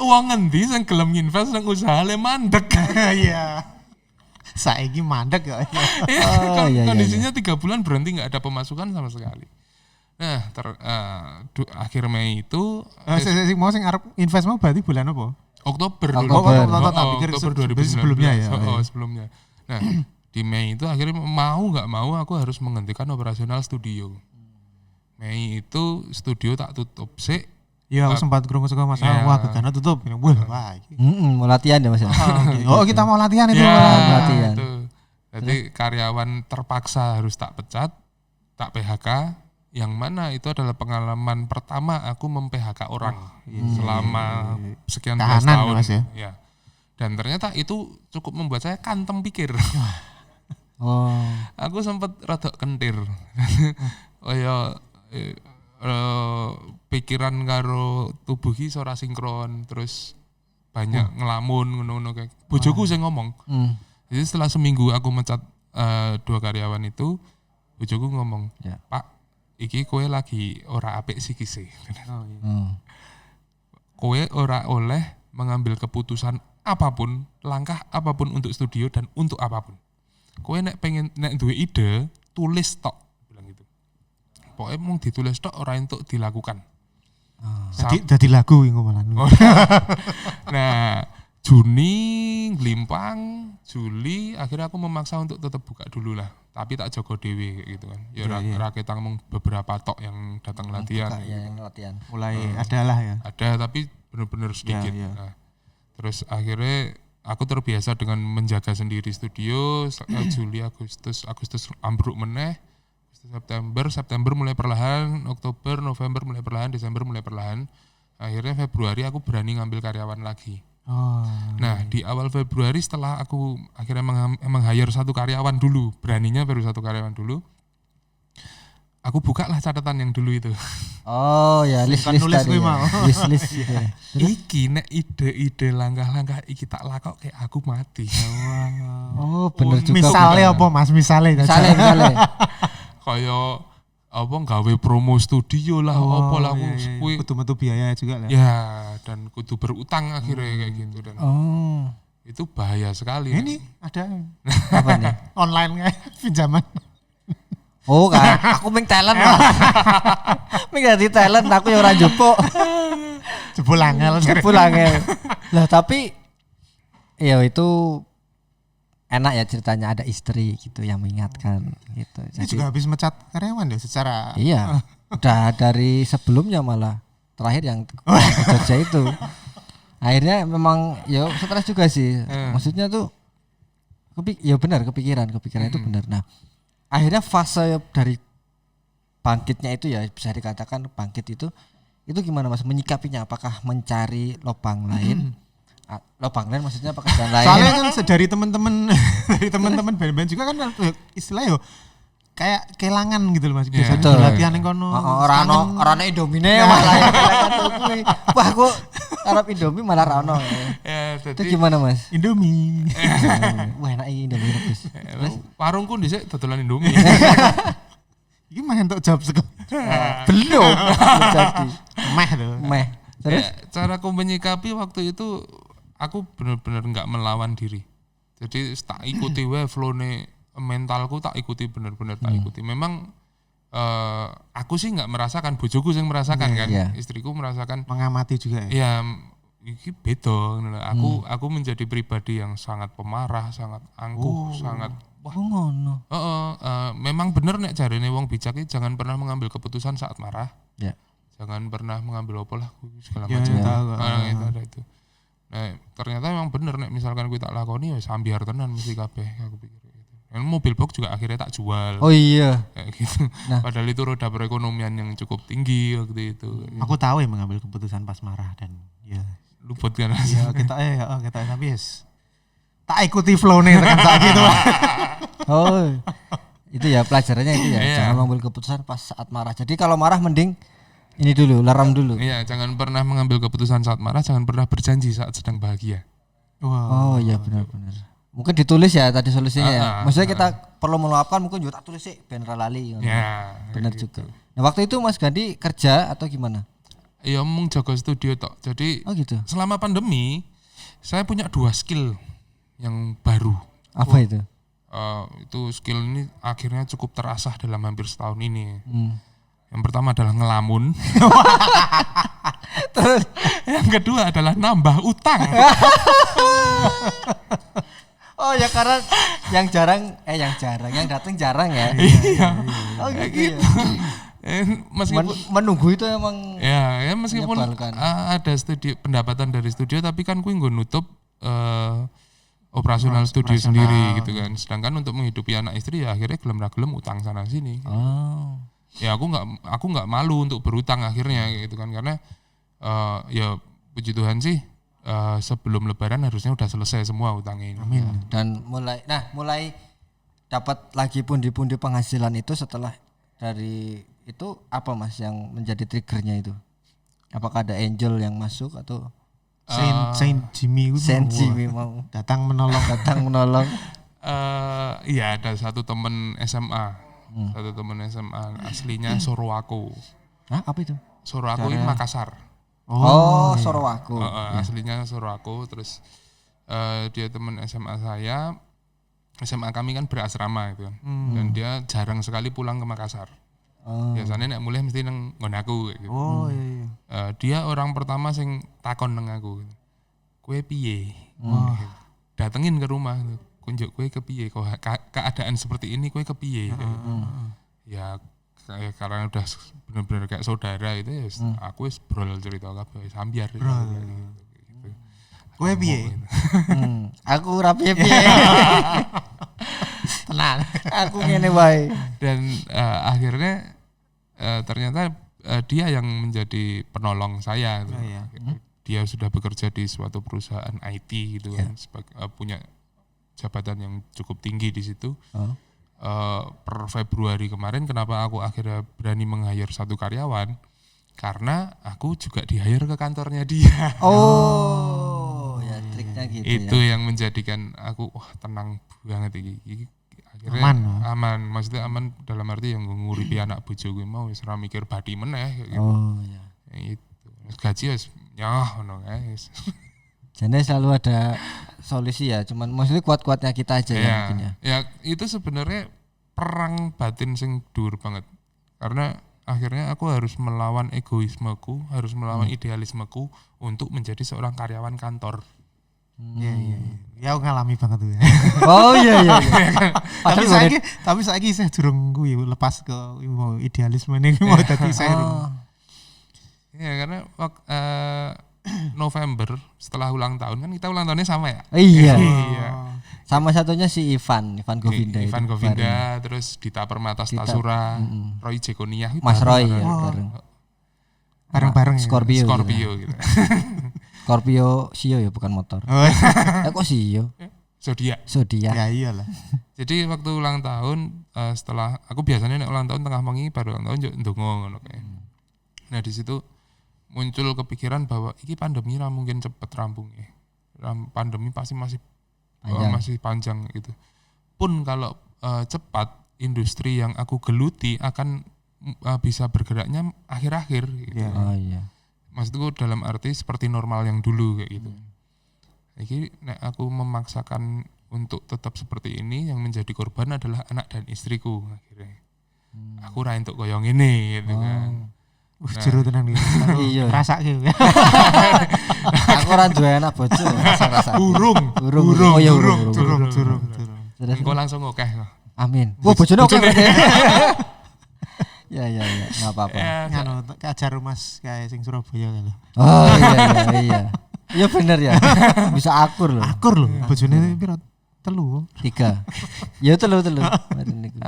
Wong ngendi sing gelem nginvest nang usaha le mandek. Iya. Saiki mandek ya. Kondisinya 3 bulan berhenti nggak ada pemasukan sama sekali. Nah, akhir Mei itu mau sing arep invest mau berarti bulan apa? Oktober 2019 sebelumnya ya. Sebelumnya. Nah, di Mei itu akhirnya mau nggak mau aku harus menghentikan operasional studio. Mei itu studio tak tutup sih. Iya, aku sempat krungu saka Mas. Wah, gegana tutup. Wah, iki. mau latihan ya Mas. Oh, kita mau latihan itu. Latihan. Jadi karyawan terpaksa harus tak pecat, tak PHK. Yang mana itu adalah pengalaman pertama aku mem-PHK orang selama sekian belas tahun. Mas, ya? Ya. Dan ternyata itu cukup membuat saya kantem pikir. Aku sempat rada kentir. Pikiran karo tubuh ki ora sinkron, terus banyak ngelamun ngono-ngono kayak. Bojoku sing ngomong. Jadi setelah seminggu aku mecat 2 karyawan itu, bojoku ngomong, "Pak, iki kowe lagi ora apik sikise." Kowe ora oleh mengambil keputusan apapun, langkah apapun untuk studio dan untuk apapun. Kowe nek duwe ide, tulis tok, bilang gitu. Pokoknya mung ditulis tok ora entuk dilakukan. Dadi lagu iku malah. Nah, Juni glimpang, Juli akhirnya aku memaksa untuk tetap buka dulu lah. Tapi tak jaga dewe kayak gitu kan. Ya rakyat mung beberapa tok yang datang latihan. Buka, ya, yang latihan. Mulai adalah ya. Ada tapi benar-benar sedikit. Ya. Nah, terus akhirnya aku terbiasa dengan menjaga sendiri studio. Juli, Agustus ambruk meneh. September mulai perlahan, Oktober, November mulai perlahan, Desember mulai perlahan. Akhirnya Februari aku berani ngambil karyawan lagi. Oh. Nah di awal Februari setelah aku akhirnya meng-hire satu karyawan dulu, beraninya baru satu karyawan dulu, aku buka lah catatan yang dulu itu. Oh ya, list nulis tadi. kuwi mau. List gitu. Ya. Iki nek ide-ide langkah-langkah iki tak lakok kayak aku mati. Oh bener juga. Misalnya apa Mas? Misalnya. Misalnya. Kayak apa gawe promo studio lah, apa lah aku kuwi. Kudu metu biaya juga lah. Ya dan kudu berutang akhirnya kayak gitu dan Oh. itu bahaya sekali. Ini ada Apa nih? online kayak pinjaman. Oh kan, aku ming talent. Ming dadi talent aku yang ora njupuk. Jebul angel. Jebul angel. Lah tapi ya itu enak ya ceritanya ada istri gitu yang mengingatkan gitu. Ini juga habis mecat karyawan ya secara Iya. Udah dari sebelumnya malah terakhir yang kerja itu. Akhirnya memang ya stres juga sih. Maksudnya tuh ya benar kepikiran itu benar. Nah, akhirnya fase dari bangkitnya itu ya bisa dikatakan bangkit itu gimana Mas menyikapinya? Apakah mencari lubang lain? Lubang lain maksudnya pekerjaan lain? soalnya kan dari teman-teman band-band juga kan istilahnya yo kayak kelangan gitu loh Mas. Biasanya Betul. latihan yang kono. Orang Indomie malah yang kelangan tuh kuwi. Wah, aku arep Indomie malah ra ono. Ya, Itu jadi gimana Mas? Indomie. Wah, enak iki Indomie rebus. warungku dhisik dodolan Indomie. Iki mah entuk job sego. Belum jadi. Meh tuh. Meh. Terus Cara aku menyikapi waktu itu aku benar-benar nggak melawan diri. Jadi tak ikuti wae flow-ne mentalku tak ikuti benar-benar tak ikuti. Memang aku sih nggak merasakan, bojoku sih merasakan kan. Iya. Istriku merasakan. Mengamati juga ya. Ya iki beda. Aku menjadi pribadi yang sangat pemarah, sangat angkuh, sangat wah. oh ngono. Memang bener nek jarene wong bijak iki jangan pernah mengambil keputusan saat marah. Ya. Jangan pernah mengambil apa lah segala Ya, macam. ya, tahu. Itu ada itu. Nah, ternyata memang bener nek misalkan gue tak lakoni ya sambiar tenan mesti kabeh aku pikir gitu. Dan mobil box juga akhirnya tak jual. Oh iya. Kayak gitu. Nah. Padahal itu roda perekonomian yang cukup tinggi waktu itu. Aku tahu ya mengambil keputusan pas marah dan ya. Luput kan. Ya kita tapi yes. Tak ikuti flow-nya tekan saat gitu. Oh. Itu ya pelajarannya itu ya. Iya. Jangan mengambil keputusan pas saat marah. Jadi kalau marah mending ini dulu, laram dulu. Iya, jangan pernah mengambil keputusan saat marah, jangan pernah berjanji saat sedang bahagia. Wow. Oh iya benar-benar. Mungkin ditulis ya tadi solusinya ya. Maksudnya kita perlu meluapkan mungkin juga tak tulis sih ben ra lali. Ya. Benar gitu. juga. Nah, waktu itu Mas Gandhi kerja atau gimana? Ya mung jaga studio tok. Jadi Oh gitu. selama pandemi saya punya 2 skill yang baru. Apa itu? Itu skill ini akhirnya cukup terasah dalam hampir setahun ini. Yang pertama adalah ngelamun. Terus Yang kedua adalah nambah utang. oh ya karena yang datang jarang ya. Iya. Oh Kayak gitu. gitu. Meskipun Menunggu itu emang ya meskipun menyebalkan. ada pendapatan dari studio tapi kan kuwi nggo nutup operasional studio sendiri gitu kan. Sedangkan untuk menghidupi anak istri ya akhirnya gelem ra gelem utang sana sini. Oh. Ya aku nggak malu untuk berutang akhirnya gitu kan karena ya puji Tuhan sih sebelum Lebaran harusnya udah selesai semua utangnya ini. Amin. Dan mulai dapat lagi pundi-pundi penghasilan itu setelah dari itu apa Mas yang menjadi triggernya itu? Apakah ada angel yang masuk atau Saint Jimmy itu Saint Jimmy mau datang menolong. Iya ada satu temen SMA. Satu temen SMA aslinya Sorowako. Hah, apa itu? Sorowako ini Makassar. Oh, Sorowako. Aslinya Sorowako terus dia temen SMA saya. SMA kami kan berasrama gitu kan. Dan dia jarang sekali pulang ke Makassar. Biasanya nek mulai mesti nang nggon aku gitu. Oh iya. Dia orang pertama sing takon nang aku. Kowe piye? Datengin ke rumah, kunjuk kowe kepiye kok keadaan seperti ini kowe kepiye. Ya karena udah bener-bener kayak saudara itu ya aku wis brol cerita kabeh sambiar gitu. Kowe piye? Aku ora piye-piye. Tenan. Aku ngene wae. Dan akhirnya ternyata dia yang menjadi penolong saya. Gitu. Dia sudah bekerja di suatu perusahaan IT gitu kan, punya jabatan yang cukup tinggi di situ. Per Februari kemarin kenapa aku akhirnya berani meng-hire satu karyawan? Karena aku juga di-hire ke kantornya dia. Oh, ya triknya gitu Itu ya. yang menjadikan aku wah tenang banget iki. Akhirnya aman, maksudnya aman dalam arti yang nguripi anak bojo gue mau wis ora mikir badi meneh gitu. Oh, ya. Itu. Gaji wis nyah ngono kae. Jadi selalu ada solusi ya, cuman maksudnya kuat-kuatnya kita aja ya mungkin ya. Ya itu sebenarnya perang batin sing dhuwur banget. Karena akhirnya aku harus melawan egoismeku, harus melawan idealismeku untuk menjadi seorang karyawan kantor. Iya. Ya aku ngalami banget tuh ya. Oh iya. Tapi saiki saya durung kuwi lepas ke idealisme ini mau dadi saya. Ya karena November setelah ulang tahun kan kita ulang tahunnya sama ya. Iya. Iya. Sama satunya si Ivan Govinda. Ivan itu Govinda, terus Dita Permata Stasura, Roy Jekoniah, Mas Roy ya, bareng-bareng ya. Scorpio gitu. Scorpio Sio ya bukan motor. Kok Sio? Zodiak. Ya iyalah. Jadi waktu ulang tahun setelah aku biasanya nek ulang tahun tengah wengi baru ulang tahun yo ndonga ngono kae. Nah di situ muncul kepikiran bahwa iki pandemi ra mungkin cepet rampung ya. Pandemi pasti masih panjang gitu. Pun kalau cepat industri yang aku geluti akan bisa bergeraknya akhir-akhir gitu. Oh iya. Maksudku dalam arti seperti normal yang dulu kayak gitu. Iki nek aku memaksakan untuk tetap seperti ini yang menjadi korban adalah anak dan istriku akhirnya. Aku ra entuk koyo ngene gitu kan. Jero tenan iki. Iya. Rasake. Aku ora duwe anak bojo, rasa-rasa. Burung. Oh iya urung. Engko langsung oke. Amin. Wah bojone oke berarti. Ya, enggak apa-apa. Ngono kajar Mas kayak sing Surabaya lho. Oh iya. Iya bener ya. Bisa akur loh. Akur lho, bojone piro? 3. 3. Ya 3.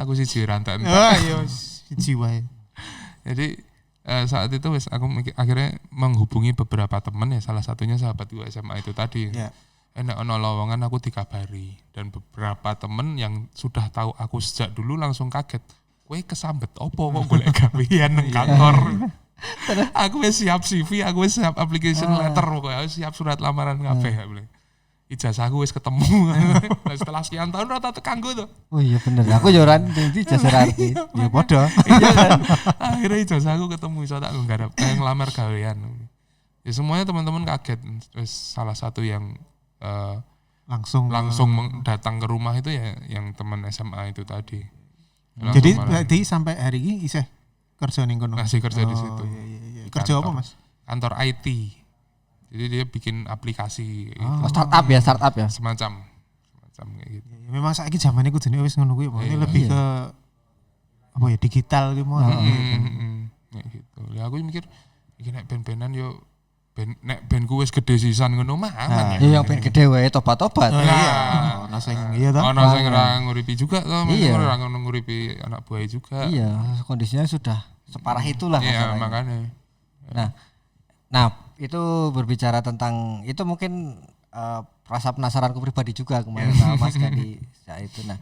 Aku siji rantan. Oh iya siji wae. Jadi saat itu aku akhirnya menghubungi beberapa teman ya, salah satunya sahabat gue SMA itu tadi. Enak ono lowongan aku dikabari dan beberapa temen yang sudah tahu aku sejak dulu langsung kaget. Kowe kesambet opo kok golek gawean nang kantor. Aku wis siap CV, aku wis siap application letter pokoknya, siap surat lamaran kabeh. Ijazahku wis ketemu. Nah, setelah sekian tahun rata kanggo tuh. Oh iya bener. Aku yo ora ndi ijazah arti. Ya padha. Akhirnya ijazahku ketemu iso tak nggarap ngelamar gawean. Ya semuanya teman-teman kaget. Terus salah satu yang langsung datang ke rumah itu ya yang teman SMA itu tadi. Jadi berarti sampai hari ini isih kerja ning kono. Masih kerja di situ. Iya. Kerja apa, Mas? Kantor IT. Jadi dia bikin aplikasi gitu. Startup ya. Semacam kayak gitu. Ya, memang saiki zamane kudune wis ngono kuwi, ini lebih ke apa ya digital gitu mau. Kayak gitu. Ya aku mikir iki nek ben-benan yo nek benku wis gede sisan ngono mah aman ya. Ya yang ben gede wae tobat-tobat. Iya. Ono sing iya to. Ono sing ora nguripi juga to, ora nguripi anak buah juga. Iya, kondisinya sudah separah itulah. Iya, makanya. Nah, itu berbicara tentang itu mungkin rasa penasaranku pribadi juga kemarin sama Mas Gadi saat itu. Nah,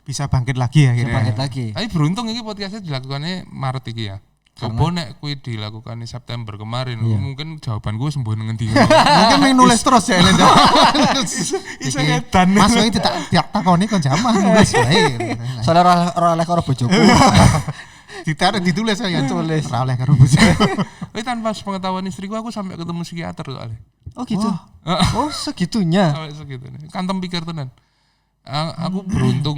bisa bangkit lagi ya bisa bangkit lagi. Tapi beruntung ini podcastnya dilakukannya Maret iki ya. Coba nek kuwi dilakukan di September kemarin, mungkin jawaban gue sembuh ngendi. Mungkin main nulis terus ya ini. Iso ngedan. Mas ini tidak takoni kon jamah nulis wae. Soalnya ora oleh karo bojoku. Ditulis ya tulis. Ora oleh karo bojoku. Tapi tanpa pengetahuan istriku aku sampai ketemu psikiater soalnya. Oh gitu. Oh segitunya. Sampai segitu nih. Kantem pikir tenan. Aku beruntung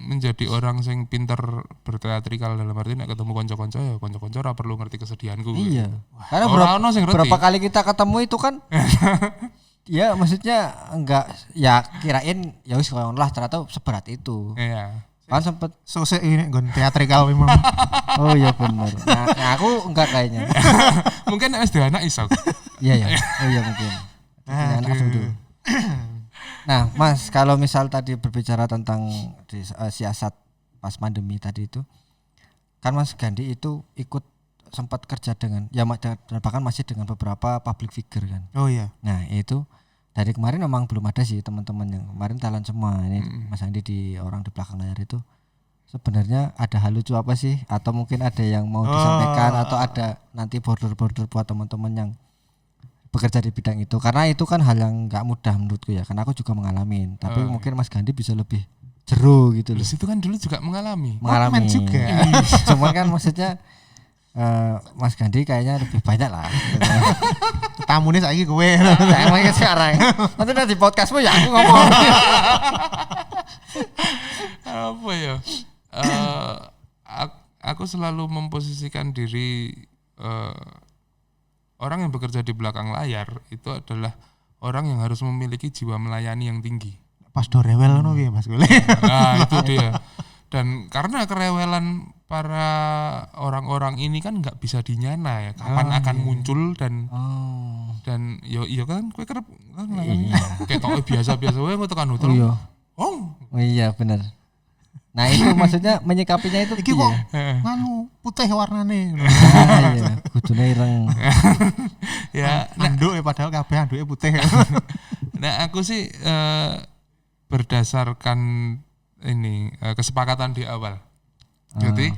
menjadi orang yang pinter berteatrikal dalam arti nek ketemu konco-konco ya konco-konco ora perlu ngerti kesedihanku. Iya. Karena berapa kali kita ketemu itu kan Ya maksudnya enggak ya kirain ya wis koyo lah ternyata seberat itu. Iya. Kan sempet Sosek ini gon teatrikal memang. oh iya bener. Nah, aku enggak kayaknya. Mungkin SD anak iso. Iya ya. Oh iya mungkin. Dengan langsung dulu. Nah, Mas, kalau misal tadi berbicara tentang siasat pas pandemi tadi itu, kan Mas Gandhi itu ikut sempat kerja dengan ya dan bahkan masih dengan beberapa public figure kan. Oh iya. Nah, itu dari kemarin memang belum ada sih teman-teman yang kemarin talent semua. Ini Mas Andi di orang di belakang layar itu sebenarnya ada hal lucu apa sih atau mungkin ada yang mau disampaikan atau ada nanti border-border buat teman-teman yang bekerja di bidang itu karena itu kan hal yang nggak mudah menurutku ya karena aku juga mengalami tapi mungkin Mas Gandhi bisa lebih jeru gitu loh. Terus itu kan dulu juga mengalami juga. Cuman kan maksudnya Mas Gandhi kayaknya lebih banyak lah. Tamunya saiki kowe. Saya mau sekarang. Nanti di podcastmu ya aku ngomong. apa ya? Aku selalu memposisikan diri orang yang bekerja di belakang layar itu adalah orang yang harus memiliki jiwa melayani yang tinggi. Pas do rewel ngono piye Mas Gule. Nah, itu dia. Dan karena kerewelan para orang-orang ini kan nggak bisa dinyana ya kapan akan muncul dan yo iya kan kowe kerep ketok biasa-biasa wae kok tekan hotel. Iya. Oh Iya benar. Nah itu maksudnya menyikapinya itu Iki kok nganu putih warnane. iya, kudune ireng. ya Anduk padahal kabeh anduke putih. nah aku sih berdasarkan ini kesepakatan di awal. Jadi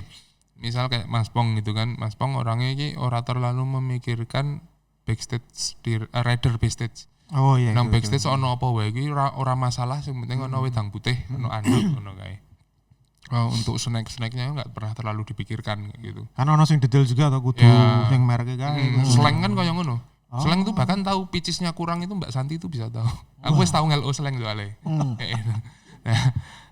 misal kayak Mas Pong gitu kan, Mas Pong orangnya ini ora terlalu memikirkan backstage di rider backstage. Oh iya. Nang backstage ono apa wae iki ora masalah, sing penting ono wedang putih, ono anduk, ono kae. Untuk snack-snacknya nggak pernah terlalu dipikirkan kayak gitu. Kan ono sing detail juga atau kudu Ya. sing mereke kae. Slang kan kayak ngono. Slang tuh bahkan tahu pitches-nya kurang itu Mbak Santi itu bisa tahu. Aku wis tahu ngelo slang soalnya. Kayak gitu.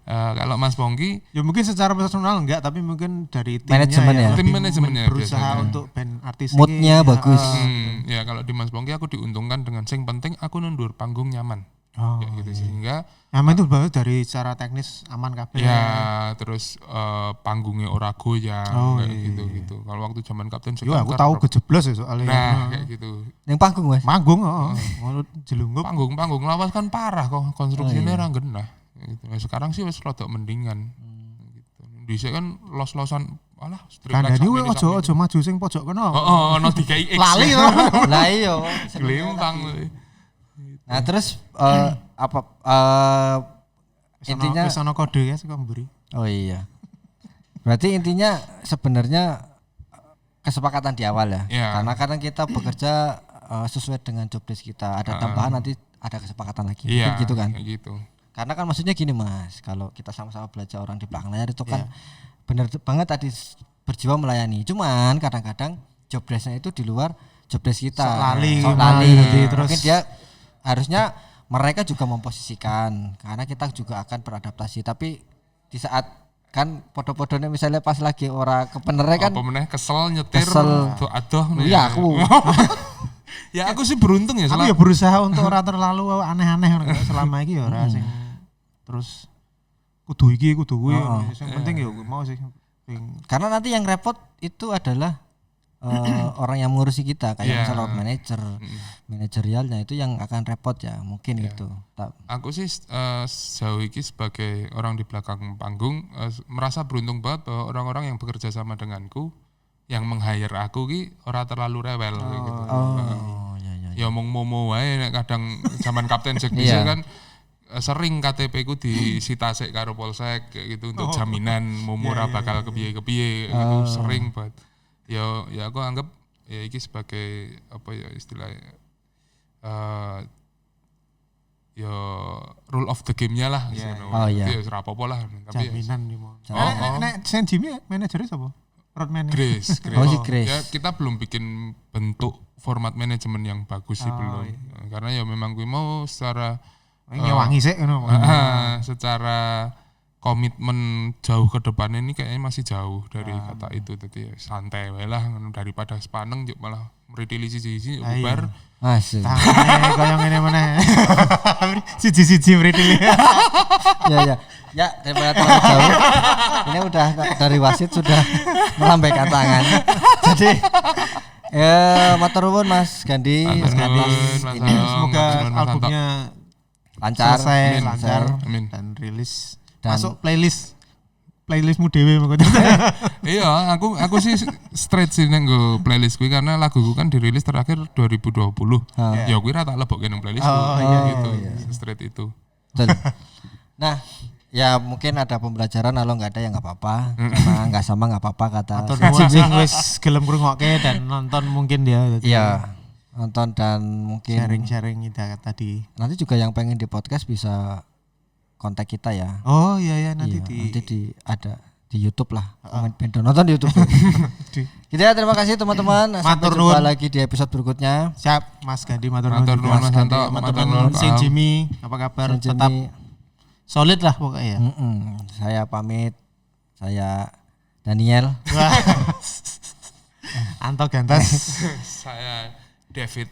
Nah, kalau Mas Pongki Ya mungkin secara personal enggak, tapi mungkin dari timnya Manajemen ya. lebih Tim manajemennya berusaha biasanya. untuk band artis Moodnya ini, bagus. ya kalau di Mas Pongki aku diuntungkan dengan sing penting aku nundur panggung nyaman. Oh, Kayak gitu sehingga Nyaman itu bagus dari secara teknis aman kabeh. ya terus panggungnya ora goyang kayak iya, gitu. Kalau waktu zaman Kapten Yo aku tahu kejeblos ya soalnya. Nah, kayak gitu. Yang panggung Mas. Manggung ngono jelunggup. Panggung lawas kan parah kok konstruksinya ora genah. Gitu. Nah, sekarang sih wis rada mendingan. Gitu. Dhisik kan los-losan alah street light Kandhani sak kowe mene aja maju sing pojok kono. ono dikai X. Lali to. Lah iya. Glempang. Nah terus intinya wis ono kode ya sing mburi. oh iya. Berarti intinya sebenarnya kesepakatan di awal ya. Iya. Karena kadang kita bekerja sesuai dengan job desk kita. Ada tambahan nanti ada kesepakatan lagi. Iya, Mungkin gitu kan. kayak gitu. Karena kan maksudnya gini Mas, kalau kita sama-sama belajar orang di belakang layar itu kan benar banget tadi berjiwa melayani. Cuman kadang-kadang job desk-nya itu di luar job desk kita. Sok lali. Terus mungkin dia harusnya mereka juga memposisikan karena kita juga akan beradaptasi. Tapi di saat kan podo-podonya misalnya pas lagi ora kebenernya kan Apa meneh kesel nyetir Kesel. adoh iya aku ya aku sih beruntung ya Aku selama ya berusaha untuk ora terlalu aneh-aneh ngono. Selama iki ya ora sing terus kudu iki kudu kuwi. Sing penting ya mau sih sing karena nanti yang repot itu adalah orang yang mengurusi kita kayak Iya. misalnya road manager, manajerialnya itu yang akan repot ya mungkin itu. aku sih sejauh ini sebagai orang di belakang panggung merasa beruntung banget bahwa orang-orang yang bekerja sama denganku yang meng-hire aku ki ora terlalu rewel kayak gitu. Oh ya. Ya omong momo wae nek kadang zaman Kapten Jack Iya. kan sering KTP ku disita sik karo Polsek kayak gitu untuk jaminan momo ora bakal kepiye-kepiye gitu sering banget. Ya aku anggap ya iki sebagai apa ya istilahnya ya rule of the game-nya lah ngono. Oh, iya. Ya ora apa-apa lah tapi ya, jaminan nih mau. Oh. Nek Sen Jimmy manajernya sapa? Roadman. Grace. Oh si Grace. Ya kita belum bikin bentuk format manajemen yang bagus sih belum. Karena ya memang gue mau secara Ngewangi sik ngono. secara komitmen jauh ke depan ini kayaknya masih jauh dari kata itu. Jadi ya santai wae lah daripada sepaneng yuk malah mritili siji-siji Ah, iya. bubar. Asik. Tangane koyo ngene meneh. Siji-siji mritili. Ya. Ya, daripada terlalu jauh. Ini udah dari wasit sudah melambaikan tangan. Jadi matur nuwun Mas Gandhi. Matur nuwun, atas Mas ini Anto. Semoga Matur nuwun, Mas Anto. albumnya lancar. selesai, Amin. lancar Amin. dan rilis. Dan- Masuk playlistmu dewe maksudnya. Iya, aku sih straight sih nang nggo playlist kuwi karena laguku kan dirilis terakhir 2020. Ya kuwi ra tak lebokke nang playlist gitu. Straight itu. Betul. Nah, ya mungkin ada pembelajaran kalau nggak ada ya nggak apa-apa. Karena nggak sama nggak apa-apa kata. Atau nuwun sing wis gelem ngrungokke dan nonton mungkin dia. Iya, nonton dan mungkin Sharing-sharing kita tadi. nanti juga yang pengen di podcast bisa kontak kita ya. Oh iya nanti Iya, di ada di YouTube lah. Komen band nonton di YouTube. Gitu ya, terima kasih teman-teman. Sampai Matur jumpa nuwun. lagi di episode berikutnya. siap Mas Gandhi matur Matur nuwun. nuwun Mas Gandhi, Anto, Matur matur nuwun nuwun sing Pak Am. Jimmy, apa kabar? Saya Tetap Jimmy. solid lah pokoknya ya. Saya pamit. Saya Daniel. Anto Gantas. Saya David.